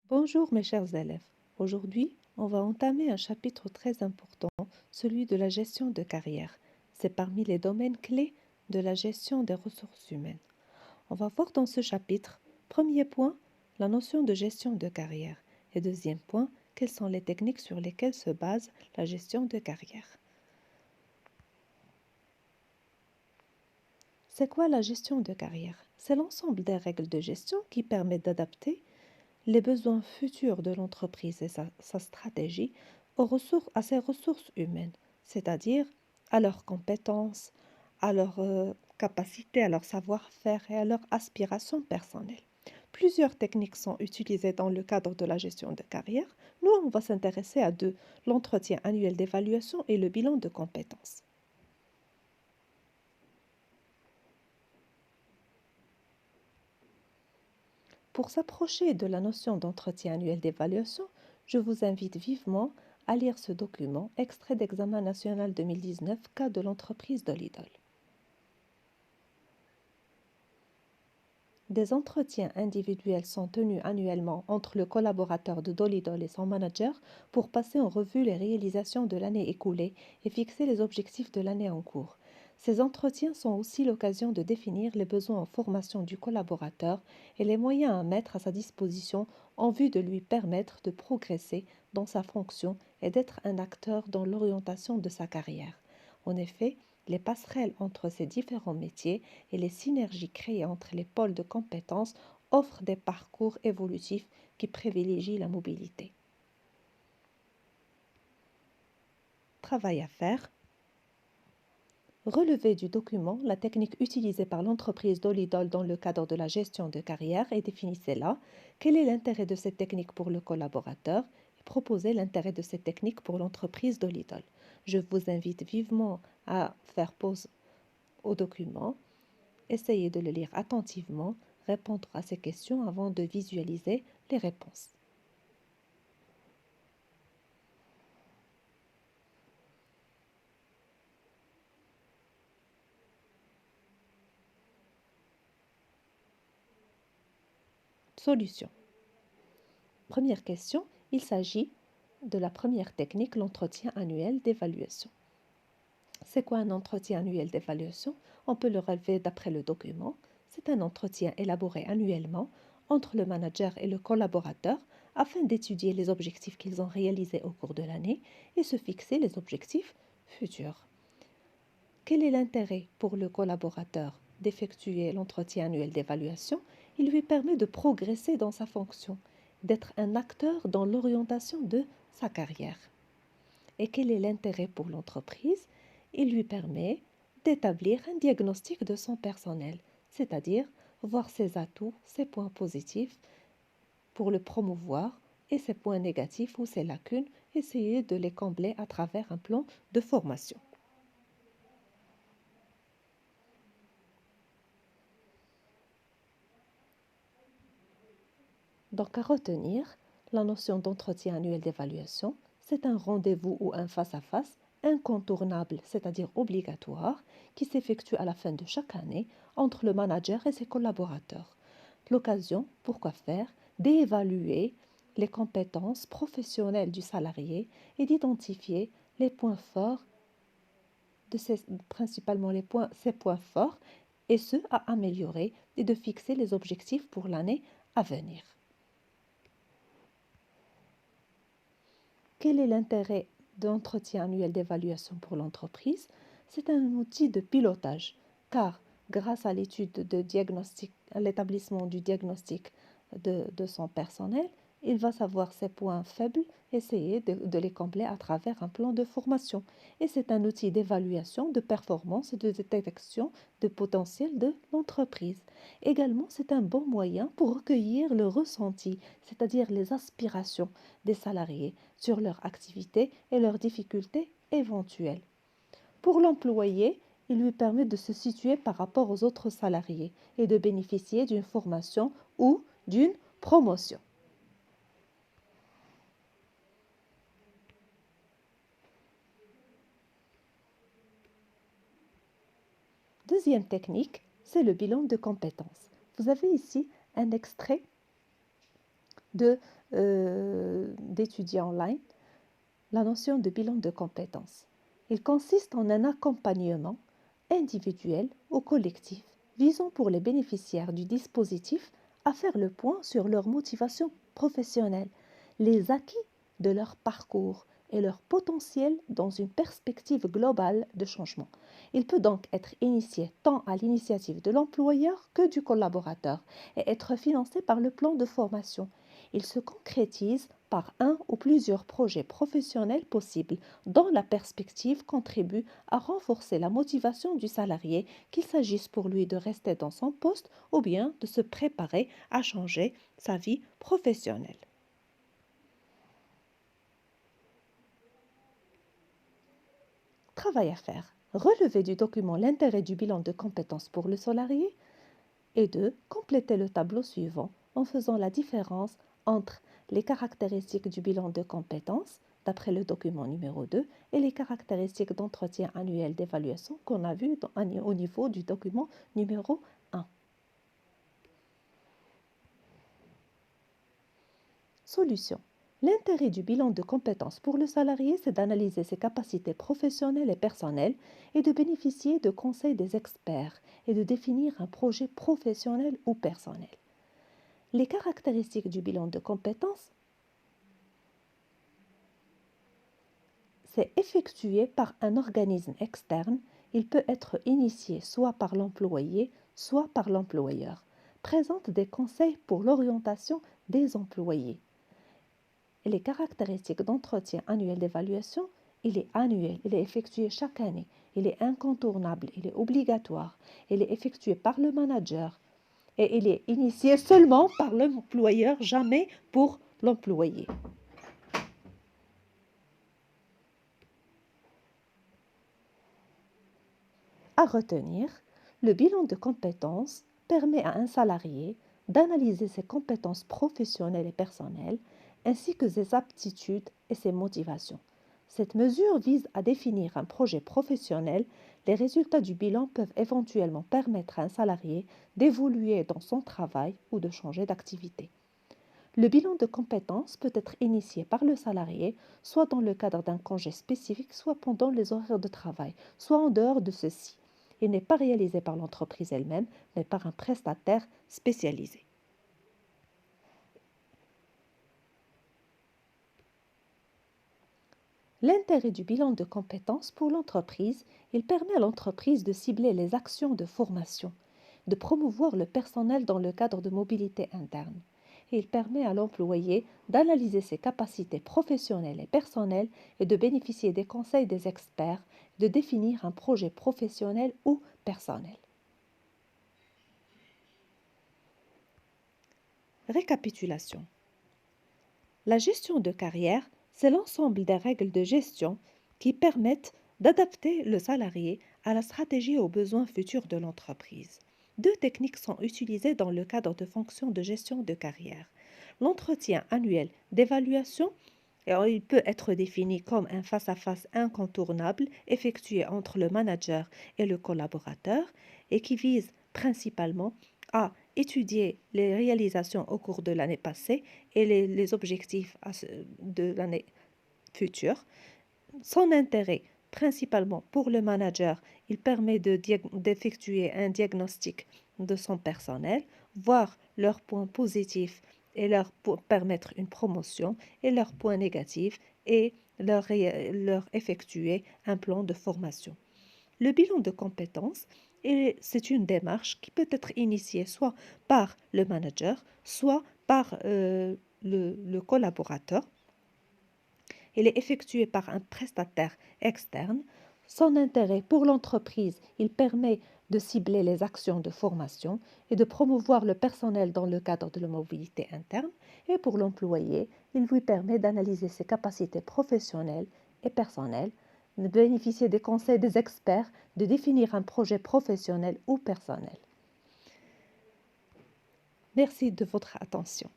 Bonjour mes chers élèves. Aujourd'hui, on va entamer un chapitre très important, celui de la gestion de carrière. C'est parmi les domaines clés de la gestion des ressources humaines. On va voir dans ce chapitre, premier point, la notion de gestion de carrière et deuxième point, quelles sont les techniques sur lesquelles se base la gestion de carrière. C'est quoi la gestion de carrière? C'est l'ensemble des règles de gestion qui permettent d'adapter les besoins futurs de l'entreprise et sa stratégie à ses ressources humaines, c'est-à-dire à leurs compétences, à leurs capacités, à leur savoir-faire et à leurs aspirations personnelles. Plusieurs techniques sont utilisées dans le cadre de la gestion de carrière. Nous, on va s'intéresser à deux, l'entretien annuel d'évaluation et le bilan de compétences. Pour s'approcher de la notion d'entretien annuel d'évaluation, je vous invite vivement à lire ce document, extrait d'examen national 2019, cas de l'entreprise de Lidl. Des entretiens individuels sont tenus annuellement entre le collaborateur de Dolidol et son manager pour passer en revue les réalisations de l'année écoulée et fixer les objectifs de l'année en cours. Ces entretiens sont aussi l'occasion de définir les besoins en formation du collaborateur et les moyens à mettre à sa disposition en vue de lui permettre de progresser dans sa fonction et d'être un acteur dans l'orientation de sa carrière. En effet, les passerelles entre ces différents métiers et les synergies créées entre les pôles de compétences offrent des parcours évolutifs qui privilégient la mobilité. Travail à faire. Relevé du document, la technique utilisée par l'entreprise Dolidol dans le cadre de la gestion de carrière et définissez là quel est l'intérêt de cette technique pour le collaborateur et proposez l'intérêt de cette technique pour l'entreprise Dolidol. Je vous invite vivement à faire pause au document. Essayez de le lire attentivement, répondre à ces questions avant de visualiser les réponses. Solution. Première question, il s'agit de la première technique, l'entretien annuel d'évaluation. C'est quoi un entretien annuel d'évaluation? On peut le relever d'après le document. C'est un entretien élaboré annuellement entre le manager et le collaborateur afin d'étudier les objectifs qu'ils ont réalisés au cours de l'année et se fixer les objectifs futurs. Quel est l'intérêt pour le collaborateur d'effectuer l'entretien annuel d'évaluation? Il lui permet de progresser dans sa fonction, d'être un acteur dans l'orientation de sa carrière. Et quel est l'intérêt pour l'entreprise? Il lui permet d'établir un diagnostic de son personnel, c'est-à-dire voir ses atouts, ses points positifs pour le promouvoir et ses points négatifs ou ses lacunes, essayer de les combler à travers un plan de formation. Donc à retenir, la notion d'entretien annuel d'évaluation, c'est un rendez-vous ou un face-à-face incontournable, c'est-à-dire obligatoire, qui s'effectue à la fin de chaque année entre le manager et ses collaborateurs. L'occasion, pourquoi faire, d'évaluer les compétences professionnelles du salarié et d'identifier les points forts, principalement ses points forts, et ceux à améliorer et de fixer les objectifs pour l'année à venir. Quel est l'intérêt d'entretien annuel d'évaluation pour l'entreprise? C'est un outil de pilotage, car grâce à l'étude de diagnostic, à l'établissement du diagnostic de son personnel, il va savoir ses points faibles, essayer de les combler à travers un plan de formation. Et c'est un outil d'évaluation, de performance et de détection de potentiel de l'entreprise. Également, c'est un bon moyen pour recueillir le ressenti, c'est-à-dire les aspirations des salariés sur leur activité et leurs difficultés éventuelles. Pour l'employé, il lui permet de se situer par rapport aux autres salariés et de bénéficier d'une formation ou d'une promotion. Deuxième technique, c'est le bilan de compétences. Vous avez ici un extrait de d'étudier online la notion de bilan de compétences. Il consiste en un accompagnement individuel ou collectif visant pour les bénéficiaires du dispositif à faire le point sur leur motivation professionnelle, les acquis de leur parcours et leur potentiel dans une perspective globale de changement. Il peut donc être initié tant à l'initiative de l'employeur que du collaborateur et être financé par le plan de formation. Il se concrétise par un ou plusieurs projets professionnels possibles dont la perspective contribue à renforcer la motivation du salarié, qu'il s'agisse pour lui de rester dans son poste ou bien de se préparer à changer sa vie professionnelle. Travail à faire. Relever du document l'intérêt du bilan de compétences pour le salarié et de compléter le tableau suivant en faisant la différence entre les caractéristiques du bilan de compétences d'après le document numéro 2 et les caractéristiques d'entretien annuel d'évaluation qu'on a vu au niveau du document numéro 1. Solution. L'intérêt du bilan de compétences pour le salarié, c'est d'analyser ses capacités professionnelles et personnelles et de bénéficier de conseils des experts et de définir un projet professionnel ou personnel. Les caractéristiques du bilan de compétences, c'est effectué par un organisme externe. Il peut être initié soit par l'employé, soit par l'employeur. Présente des conseils pour l'orientation des employés. Et les caractéristiques d'entretien annuel d'évaluation, il est annuel, il est effectué chaque année, il est incontournable, il est obligatoire, il est effectué par le manager et il est initié seulement par l'employeur, jamais pour l'employé. À retenir, le bilan de compétences permet à un salarié d'analyser ses compétences professionnelles et personnelles, ainsi que ses aptitudes et ses motivations. Cette mesure vise à définir un projet professionnel. Les résultats du bilan peuvent éventuellement permettre à un salarié d'évoluer dans son travail ou de changer d'activité. Le bilan de compétences peut être initié par le salarié, soit dans le cadre d'un congé spécifique, soit pendant les horaires de travail, soit en dehors de ceux-ci. Il n'est pas réalisé par l'entreprise elle-même, mais par un prestataire spécialisé. L'intérêt du bilan de compétences pour l'entreprise, il permet à l'entreprise de cibler les actions de formation, de promouvoir le personnel dans le cadre de mobilité interne. Et il permet à l'employé d'analyser ses capacités professionnelles et personnelles et de bénéficier des conseils des experts, de définir un projet professionnel ou personnel. Récapitulation. La gestion de carrière, c'est l'ensemble des règles de gestion qui permettent d'adapter le salarié à la stratégie et aux besoins futurs de l'entreprise. Deux techniques sont utilisées dans le cadre de fonctions de gestion de carrière. L'entretien annuel d'évaluation, il peut être défini comme un face-à-face incontournable effectué entre le manager et le collaborateur et qui vise principalement à étudier les réalisations au cours de l'année passée et les objectifs de l'année future. Son intérêt, principalement pour le manager, il permet d'effectuer un diagnostic de son personnel, voir leurs points positifs et leur permettre une promotion et leurs points négatifs et leur effectuer un plan de formation. Le bilan de compétences, c'est une démarche qui peut être initiée soit par le manager, soit par le collaborateur. Il est effectué par un prestataire externe. Son intérêt pour l'entreprise, il permet de cibler les actions de formation et de promouvoir le personnel dans le cadre de la mobilité interne. Et pour l'employé, il lui permet d'analyser ses capacités professionnelles et personnelles, de bénéficier des conseils des experts, de définir un projet professionnel ou personnel. Merci de votre attention.